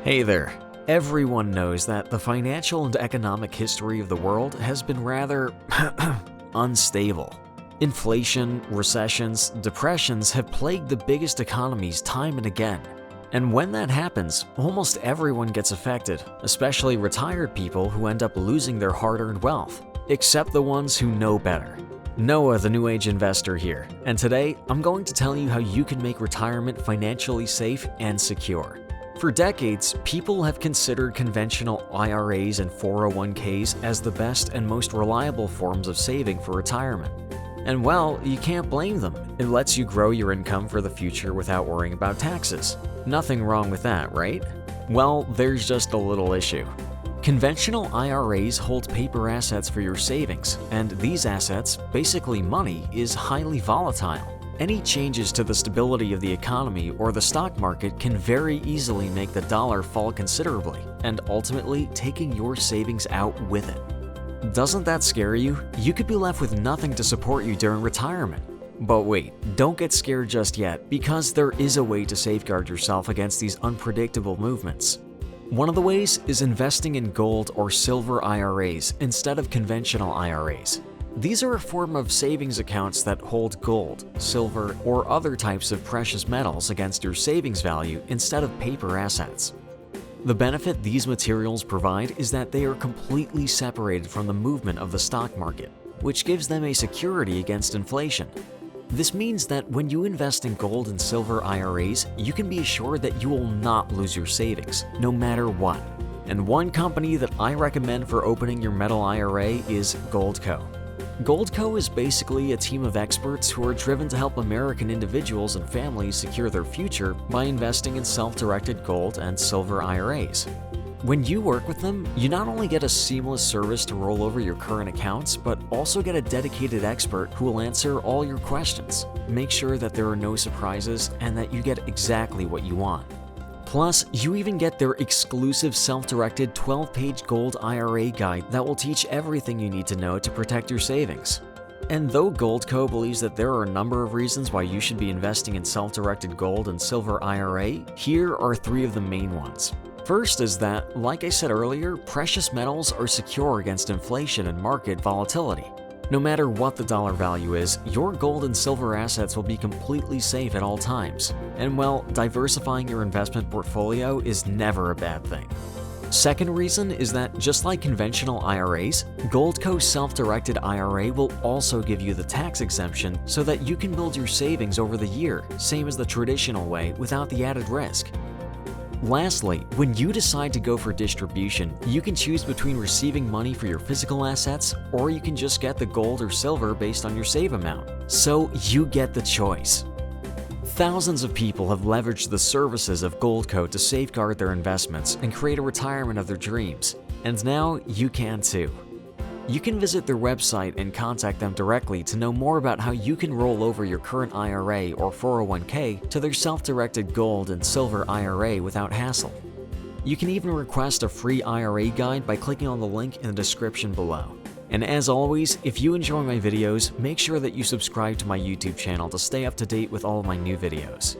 Hey there. Everyone knows that the financial and economic history of the world has been rather unstable. Inflation, recessions, depressions have plagued the biggest economies time and again. And when that happens, almost everyone gets affected, especially retired people who end up losing their hard-earned wealth, except the ones who know better. Noah, the New Age investor here, and today I'm going to tell you how you can make retirement financially safe and secure. For decades, people have considered conventional IRAs and 401ks as the best and most reliable forms of saving for retirement. And well, you can't blame them. It lets you grow your income for the future without worrying about taxes. Nothing wrong with that, right? Well, there's just a little issue. Conventional IRAs hold paper assets for your savings, and these assets, basically money, is highly volatile. Any changes to the stability of the economy or the stock market can very easily make the dollar fall considerably, and ultimately taking your savings out with it. Doesn't that scare you? You could be left with nothing to support you during retirement. But wait, don't get scared just yet, because there is a way to safeguard yourself against these unpredictable movements. One of the ways is investing in gold or silver IRAs instead of conventional IRAs. These are a form of savings accounts that hold gold, silver, or other types of precious metals against your savings value instead of paper assets. The benefit these materials provide is that they are completely separated from the movement of the stock market, which gives them a security against inflation. This means that when you invest in gold and silver IRAs, you can be assured that you will not lose your savings, no matter what. And one company that I recommend for opening your metal IRA is Goldco. Goldco is basically a team of experts who are driven to help American individuals and families secure their future by investing in self-directed gold and silver IRAs. When you work with them, you not only get a seamless service to roll over your current accounts, but also get a dedicated expert who will answer all your questions, make sure that there are no surprises, and that you get exactly what you want. Plus, you even get their exclusive self-directed 12-page Gold IRA guide that will teach everything you need to know to protect your savings. And though Goldco believes that there are a number of reasons why you should be investing in self-directed gold and silver IRA, here are three of the main ones. First is that, like I said earlier, precious metals are secure against inflation and market volatility. No matter what the dollar value is, your gold and silver assets will be completely safe at all times. And well, diversifying your investment portfolio is never a bad thing. Second reason is that just like conventional IRAs, Goldco's self-directed IRA will also give you the tax exemption so that you can build your savings over the year, same as the traditional way, without the added risk. Lastly, when you decide to go for distribution, you can choose between receiving money for your physical assets, or you can just get the gold or silver based on your save amount. So you get the choice. Thousands of people have leveraged the services of Goldco to safeguard their investments and create a retirement of their dreams. And now you can too. You can visit their website and contact them directly to know more about how you can roll over your current IRA or 401k to their self-directed gold and silver IRA without hassle. You can even request a free IRA guide by clicking on the link in the description below. And as always, if you enjoy my videos, make sure that you subscribe to my YouTube channel to stay up to date with all of my new videos.